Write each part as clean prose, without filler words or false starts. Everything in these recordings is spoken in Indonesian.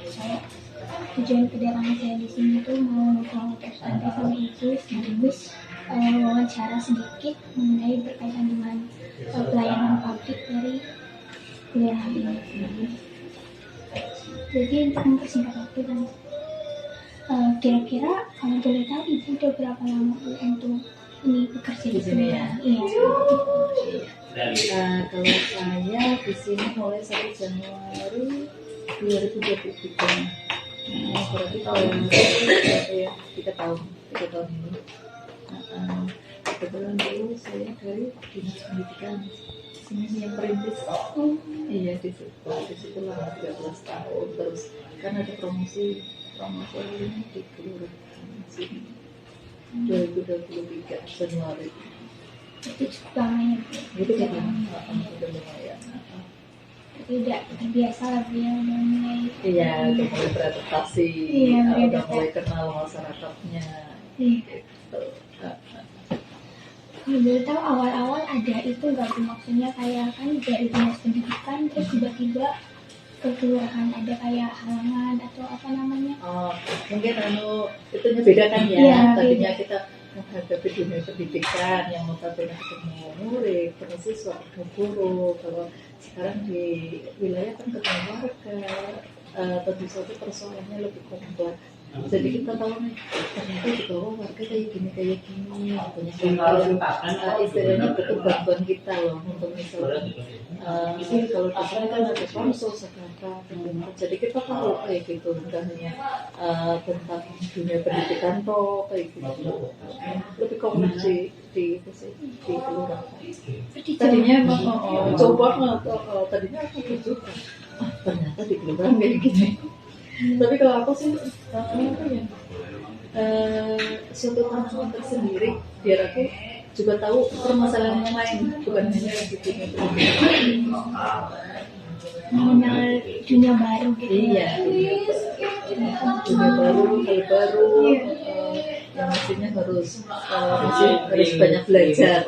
Saya tujuan kedatangan saya di sini tuh mau ngobrol santai sama ibu sekaligus wawancara sedikit mengenai berkaitan dengan pelayanan publik dari kelurahan ini. Jadi untuk mempersingkat waktu dan kira-kira kalau boleh tahu ibu udah berapa lama untuk ini bekerja di sini ya? Iya. Kalau saya di sini mulai 1 Januari 2023. Berarti tahun ya 3 tahun ini. Kebetulan dulu saya dari dinas pendidikan sini yang perintis. Iya di situ lah 13 tahun terus kan ada promosi ini di kelurahan sini 2023 Januari. Itu cukup lama ya? Itu kan udah lumayan. Tidak terbiasa lah ya udah mulai. Iya udah mulai beradaptasi. Iya, udah mulai kenal masyarakatnya. Gitu. Kalau boleh tahu awal-awal ada itu nggak Bu, maksudnya kayak kan dari dinas pendidikan terus tiba-tiba ke kelurahan ada kayak halangan atau apa namanya? Mungkin itunya beda kan ya. Iya, tadinya beda. kita menghadapi dunia pendidikan yang notabene ketemu murid, ketemu siswa, ketemu guru. Kalau sekarang di wilayah kan ketemu warga, tentu saja persoalannya lebih kompleks. Jadi kita tahu nih ternyata di bawah warga kayak gini banyak istilahnya butuh bantuan kita loh untuk misalnya kalau di sini kan ada konsul sekarang jadi kita tahu kayak gitu bukan hanya tentang dunia pendidikan toh kayak gitu lebih kompleks di kelurahan. Tadinya tadinya aku juga ternyata di kelurahan kayak gini. Tapi kalau aku sih suatu tantangan tersendiri biar aku juga tahu permasalahan yang lain bukan hanya di dunia pendidikan. Mengenal dunia baru gitu. Iya, dunia baru, hal baru yang mestinya harus banyak belajar.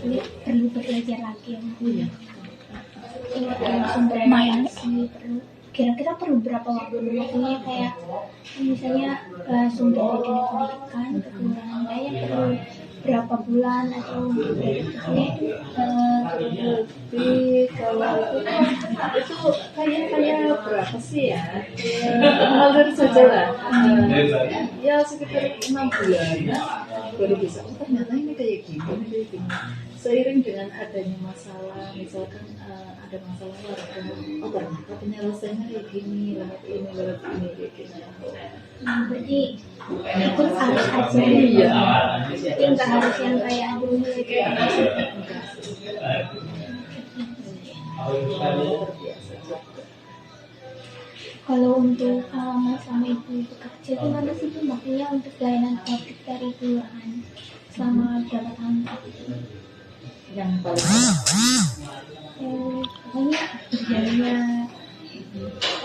Jadi perlu belajar lagi ya. Iya. Sumber informasi perlu kira-kira perlu berapa waktu maksudnya kayak misalnya sumber dari dinas pendidikan ke kelurahan lain perlu berapa bulan atau maksudnya lebih kalau itu kayak berapa sih ya mengalir saja lah ya sekitar 6 bulan baru bisa ternyata ini kayak gini seiring dengan adanya masalah misalkan ada masalah warga ternyata penyelesaiannya kayak gini lewat ini kayak gini berarti ikut harus aja iya jadi nggak harus yang kayak dulu gitu. Kalau untuk sama ibu bekerja gimana sih Bu? Maksudnya untuk pelayanan publik dari kelurahan selama berapa tahun? yang paling Pokoknya berjalannya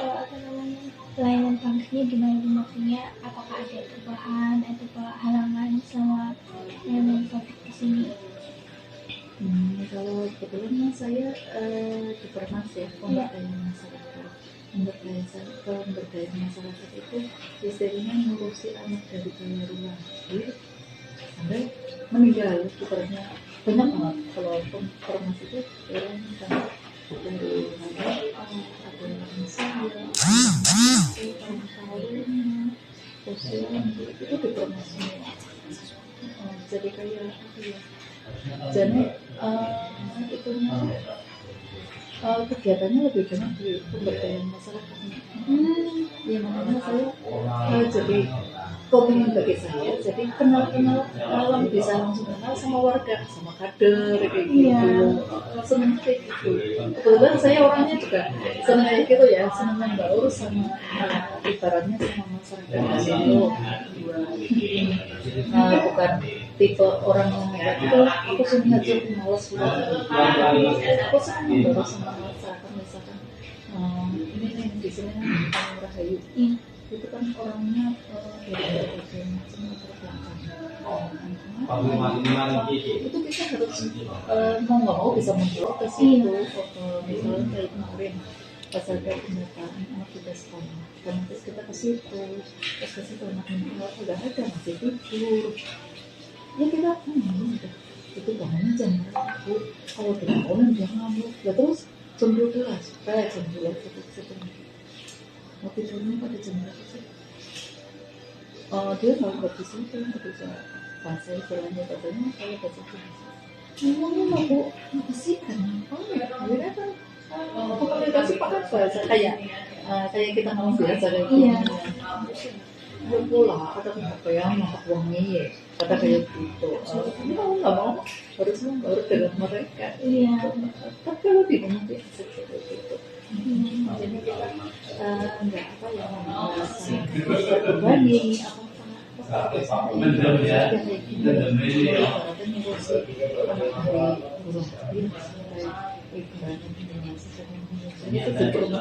apa namanya pelayanan publiknya gimana Bu? Maksudnya apakah ada perubahan atau halangan selama pelayanan publik di sini? Kalau kebetulan saya di Permas ya pemberdayaan masyarakat. Pemberdayaan masyarakat itu istilahnya ngurusi anak dari bawah lahir sampai meninggal. Ibaratnya banyak banget kalau Permas itu orang sampai dari ada lansia, tahun posyandu itu di Permas semua. Jadi kayak apa ya? Jadi itunya kegiatannya lebih banyak di pemberdayaan masyarakat. Ya makanya saya jadi komitmen bagi saya. Jadi kenal bisa langsung kenal sama warga, sama kader kayak gitu. Senang kayak gitu. Kebetulan saya orangnya juga senang kayak gitu ya, senang membaur sama ibaratnya sama masyarakat itu. Bukan tipe orang yang negatif. Aku senang aja malas aku senang membaur sama masyarakat misalkan ini di sini kan Rahayu itu kan orangnya dari berbagai macam belakang itu kita harus mau nggak mau bisa menjawab ke situ misalnya kayak kemarin pas ada pendataan anak kita sekolah, otomatis kita ke situ, terus ke situ anaknya udah ada masih tidur, ya kita udah itu bangunnya jam berapa, kalau udah bangun dia ngamuk, ya terus jam 12, supaya jam 12 itu mau tidurnya pada jam berapa sih? Dia nggak di situ, nggak bisa bahasa istilahnya katanya saya bahasa bahasa. Ngomongnya mau sih kan? Ya kan? Komunikasi pakai bahasa kayak kita ngomong biasa kayak Iya. Ya pula kata apa ya masak wangi kata kayak gitu. Ini kamu nggak mau harusnya baru dengan mereka. Iya. Tapi kalau di rumah dia seperti itu. Jadi kita nggak apa ya merasa berbanding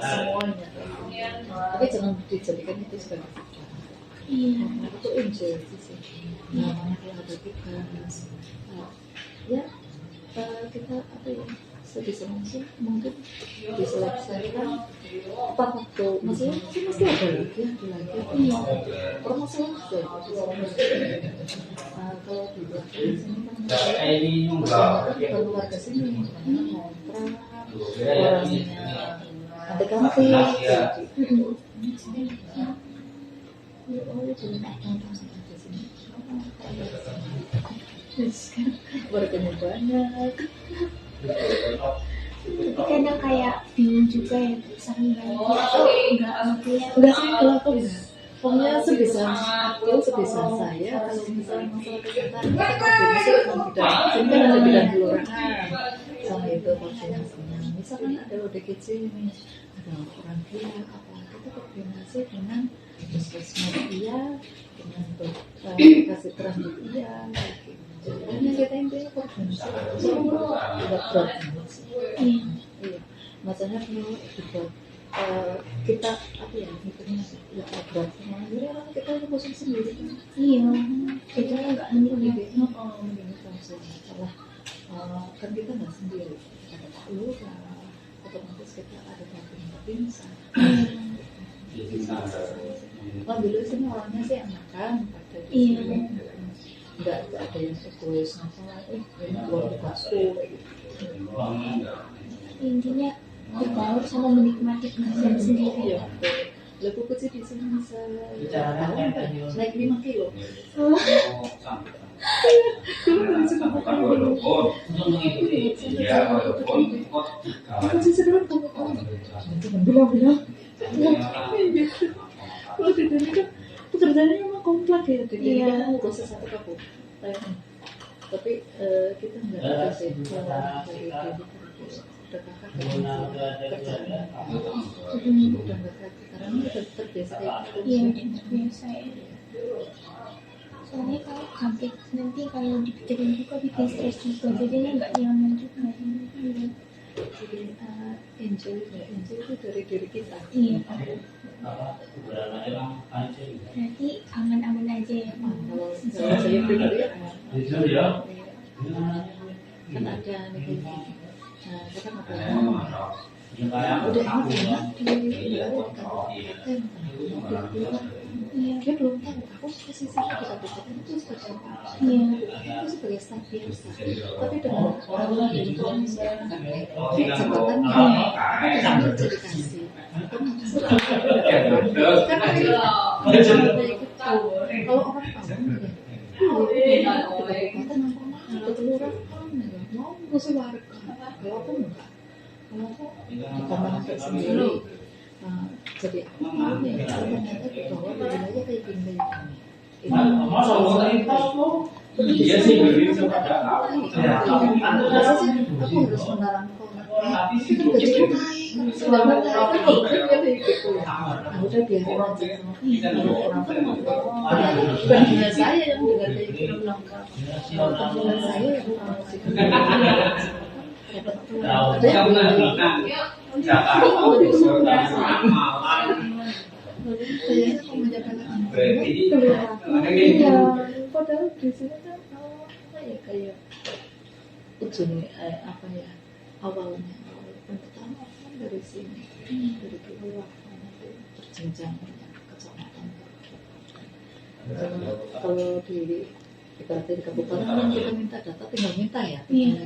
semuanya, tapi jangan dijadikan itu sebagai Iya. itu enjoy sih. Namanya kalau ada tugas, ya kita apa ya sebisa mungkin diselesaikan tepat waktu. Maksudnya masih ada lagi. Iya. Permasalahan kalau di belakang sini kan keluarga sini ngontrak orangnya ada kantin gitu. Jadi datang di sini. Warganya banyak. Tapi kadang kayak bingung juga ya saking banyak itu nggak ngertinya. Enggak sih kalau aku pokoknya sebisa saya kalau misalnya masalah kesehatan kita koordinasi dengan bidang sini kan ada bidang kelurahan sama itu vaksinasinya. Misalkan ada ODGJ ini ada orang gila apa kita koordinasi dengan puskesmas dia dengan kasih terang dia gitu. Pokoknya kita intinya koordinasi semua tidak berat sih. Iya, maksudnya perlu dibuat kita apa ya mikirnya ya berat semua jadi orang kita yang pusing sendiri kan. Iya. Itu nggak Mending ngerti. kalau salah kan kita nggak sendiri ada Pak Lurah otomatis kita ada babinsa. Kalau dulu sini orangnya sih enakan pada di sini nggak ada yang egois masalah ini keluar tugasku Intinya berbaur sama menikmati pekerjaan sendiri. ya lalu kecil di sini bisa tahun kan naik 5 kilo dulu dari sini bukan masih sedang bilang kalau di sini kan pekerjaannya memang kompleks ya jadi kita mau proses satu kabupaten tapi kita nggak ada sih dari udah kakak kerjaan udah nggak kaget karena udah terbiasa kayak Iya, biasa ya. Soalnya kalau kaget nanti kalau dipikirin juga bikin stres juga, jadinya nggak nyaman juga. jadi enjoy itu dari diri kita. Iya. Berarti aman-aman aja ya. Kalau saya pribadi kan ada nih kita udah ini iya dia belum tahu aku posisi kita bicara itu seperti apa. Iya. Itu sebagai staf biasa tapi dengan orang dari jabatan kita jadi kasih kalau orang tahu ketuluran mau musuh warga kalau aku enggak kalau aku dikembangkan sendiri jadi aku mau nih ternyata bahwa di wilayah kayak gini ini Iya sih, begitu. masa sih aku harus melarang kau itu kan gaji naik sedangkan naik kan gitu udah biarin aja orang kan bukan hanya saya yang dengar kayak gitu teman saya yang ada yang kayaknya kebanyakan iya padahal di sini kan apa ya kayak ujung apa ya awal pertama kan dari sini dari kelurahan itu berjenjang kecamatan. Kalau di ibaratnya di kabupaten kan kita minta data, tinggal minta ya. Iya.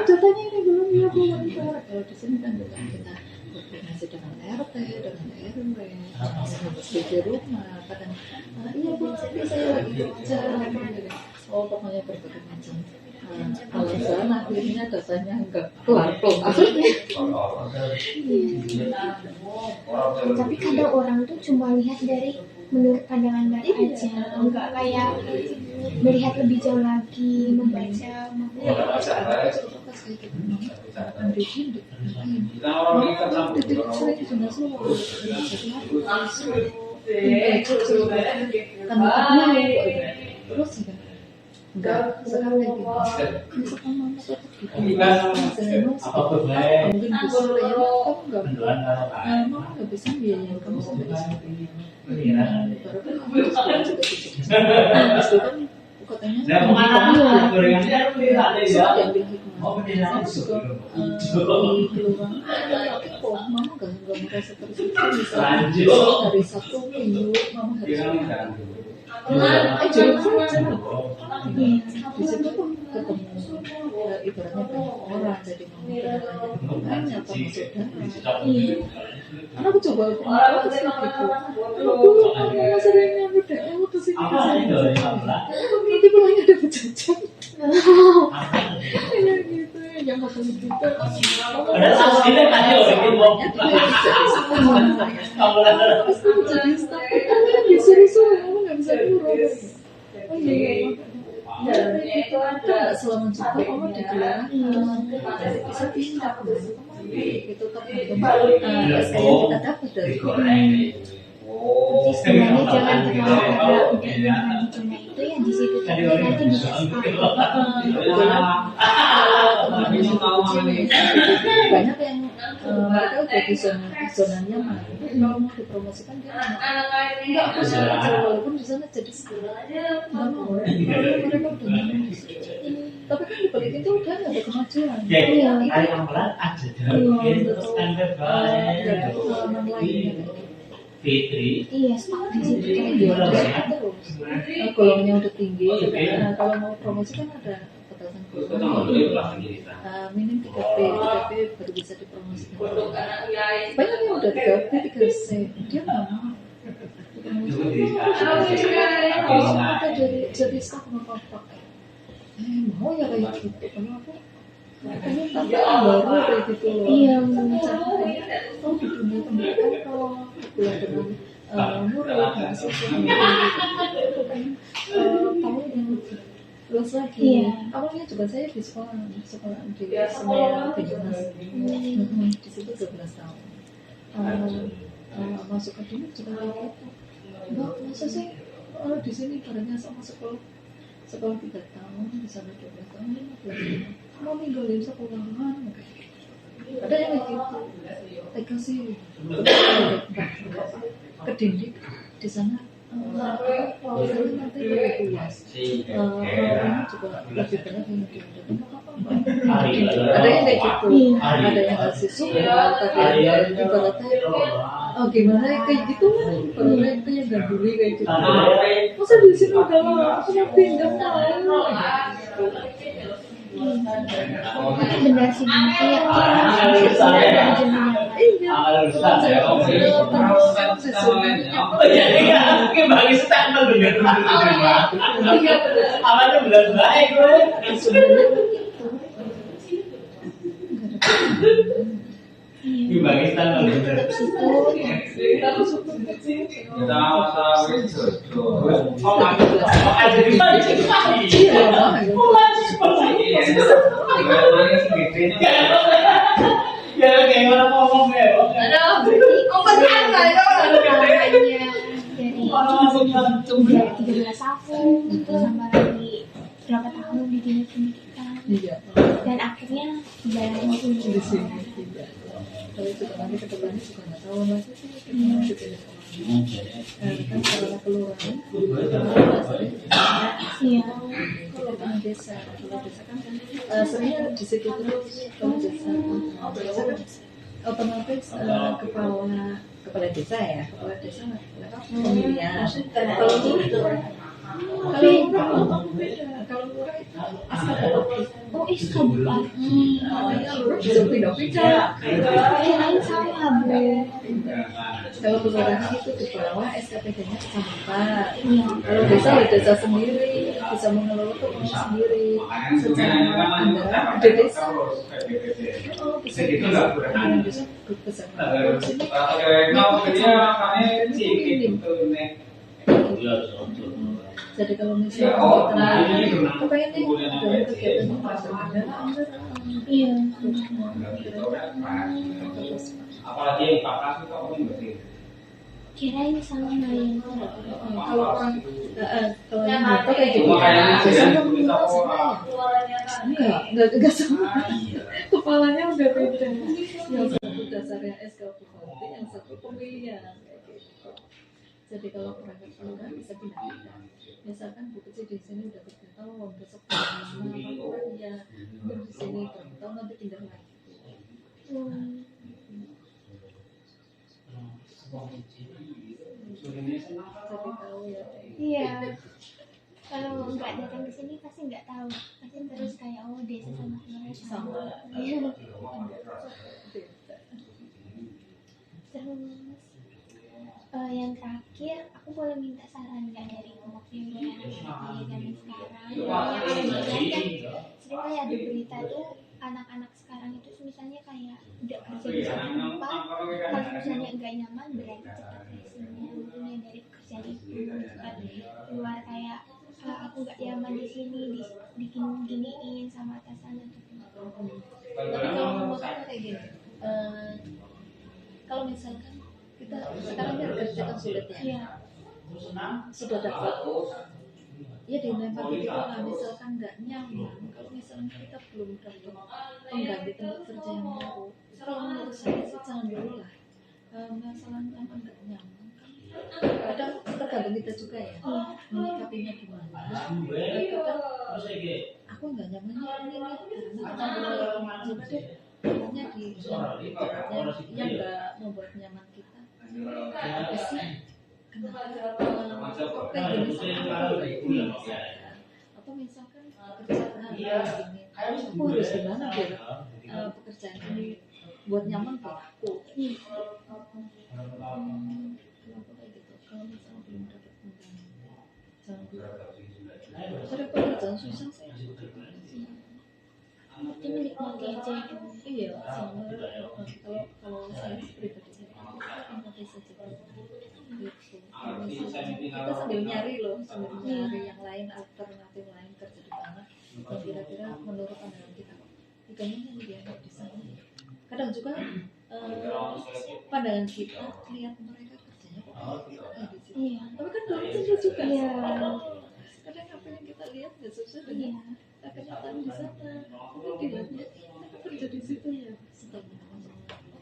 Datanya ini belum ya belum. Kalau di sini kan juga kita koordinasi dengan RT, dengan RW, di rumah. Kadang iya bu, saya lagi kerja. Oh pokoknya berbagai macam. Alasan akhirnya datanya enggak kelar. Tapi kadang orang tuh cuma lihat dari menurut pandangan mereka aja, enggak kayak melihat lebih jauh lagi, membaca. Terus enggak sekarang lagi mama tetap gitu mungkin bisa ya kamu nggak bisa biayain kamu sampai di sini baru kan kamu harus juga itu kan katanya diambil hikmah juga di kelurahan kok mama nggak merasa tersinggung misalnya hari Sabtu Minggu mama harus aja di situ pun ketemu ibaratnya banyak orang jadi banyak termasuk aku coba komunikasi gitu aku sering nyampe DM ke sini nanti pulangnya ada pejajan ya gitu yang bakal gitu jadi staff disuruh-suruh kamu nggak bisa ngurus oh iya itu nggak selama juga kamu di kelurahan bisa pindah itu tergantung saya kita dapat dari Jadi sebenarnya jangan terlalu karena udah nyaman di zona itu ya di situ tapi nanti bisa banyak yang mereka udah di zona nyaman kalau mau dipromosikan dia enggak aku salah walaupun di sana jadi enggak boleh mereka udah nyaman di situ tapi kan di balik itu udah nggak ada kemajuan yang berat aja terus anda ada pengalaman lainnya Fitri iya stop di situ terus golongnya udah tinggi kalau mau promosi kan ada batasan golong minim 3P baru bisa dipromosikan banyak yang udah 3P 3C dia nggak mau kita jadi staff nggak apa-apa mau ya kayak gitu kenapa pengen tambahan baru kayak gitu loh iya oh di dunia pendidikan kalau kuliah dengan murid mahasiswa tahu yang luas lagi awalnya juga saya di sekolah di sekolah Banyumas di situ 12 tahun masuk akademik juga kayak gitu mbak masa sih di sini barangnya sama sekolah 3 tahun bisa 12 tahun 15 tahun mau ninggalin sekolahan ada yang kayak gitu tega sih kedendik di sana misalnya nanti lebih luas orang juga lebih banyak yang ada yang kayak gitu ada yang ngasih support tapi ibaratnya gimana kayak gitu kan ibaratnya itu yang ganduli kayak gitu masa di sini udah lama aku mau pindah itu benar sih nanti ya mungkin bagi standar bener apa itu benar baik bagi standar bener ya kayak mana ngomong ya dari jumlah 13 tahun sama lagi berapa tahun di dunia pendidikan dan akhirnya jalan itu di sini tidak kalau juga nanti ke depannya juga nggak tahu masih sih kita kan sekolah kelurahan iya kalau desa kan seringnya di situ terus kalau desa kan otomatis kepala desa ya, kepala desa pemilihan. Kalau lurah kalau lurah itu SKPD. Oh, bupati. Makanya lurah bisa pindah-pindah. Kirain sama, Bu. Kalau kelurahan itu di bawah SKPD-nya kecamatan. Iya. Kalau desa ya desa sendiri, bisa mengelola keuangan sendiri. Secara anggaran di desa, bisa anggaran desa besar. Jadi kalau misalnya kita pengen nih dalam kegiatan ini masuk ada anggaran. Iya. Apalagi yang pakas itu apa nih? Kirain sama yang Kalau orang kalau yang motor kayak gitu biasanya enggak sama. Kepalanya udah beda. Yang satu dasarnya SK Bupati, yang satu pemilihan kayak gitu. Jadi kalau perangkat kelurahan bisa pindah-pindah. Misalkan Bu Kecil di sini udah 3 tahun, besok pindah orang ya, di sini berapa tahun nanti pindah lagi. Jadi tahu ya. Iya. Kalau nggak datang ke sini pasti nggak tahu. Pasti terus kayak desa sama kelurahan Sama. Iya. Beda. Terus yang terakhir, aku boleh minta saran nggak dari mewakili anak-anak zaman sekarang? Yang aku lihat kan sering kayak ada berita tuh anak-anak sekarang itu misalnya kayak udah kerja di satu tempat, kalau misalnya nggak nyaman berarti cepat resign dari pekerjaan itu, cepat keluar kayak aku nggak nyaman di sini, bikin giniin sama atasan atau Tapi kalau menurut aku kayak gini, kalau misalkan kita sekarang kan kerja kan sulit ya. Iya. Sudah dapat ya dilempar gitu lah, misalkan nggak nyaman, kalau misalnya kita belum dapat pengganti tempat kerja yang baru, kalau menurut saya sih jangan dulu lah. Masalah nyaman nggak nyaman kan kadang tergantung kita juga ya, menyikapinya gimana. Kadang aku nggak nyamannya ini karena coba deh caranya di yang nggak membuat nyaman kita. Apa sih? Kenapa? Oke, gini atau misalkan pekerjaan ini, aku harus gimana biar pekerjaan ini buat nyaman buat aku. Kenapa kayak gitu? Kalau misalnya belum dapat pengganti, jangan dulu. Ada pekerjaan susah sih. Berarti menikmati aja itu. Iya, sama. Kalau saya pribadi nikmati saja gitu. Kita sambil nyari loh, sambil nyari yang lain, alternatif lain kerja di mana yang kira-kira menurut pandangan kita tiganya dia di sana. Kadang juga pandangan kita lihat mereka kerjanya kok di situ. Iya. Tapi kan belum tentu juga. Iya. Kadang apa yang kita lihat nggak sesuai dengan kenyataan di sana. Tapi dilihatnya aku kerja di situ ya.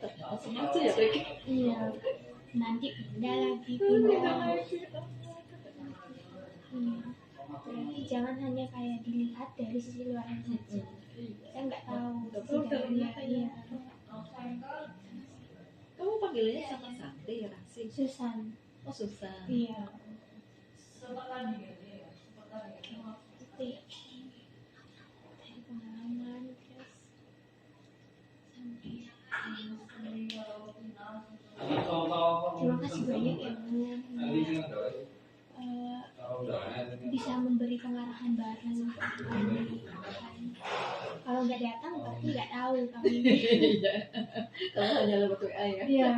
Ternyata sama aja ya kayak gitu. Iya. Nanti pindah lagi. Berarti jangan hanya kayak dilihat dari sisi luar saja. Saya nggak tahu sisi dalamnya. Iya. Kamu panggilannya sama Santi ya, Rasi? Susan. Oh, Susan. Iya. Itu ya. Dari pengalaman terus sampai terima kasih banyak ya Bu. Bisa memberi pengarahan baru untuk kami. Kalau nggak datang berarti nggak tahu kami. Iya. Kamu hanya lewat WA ya? Iya.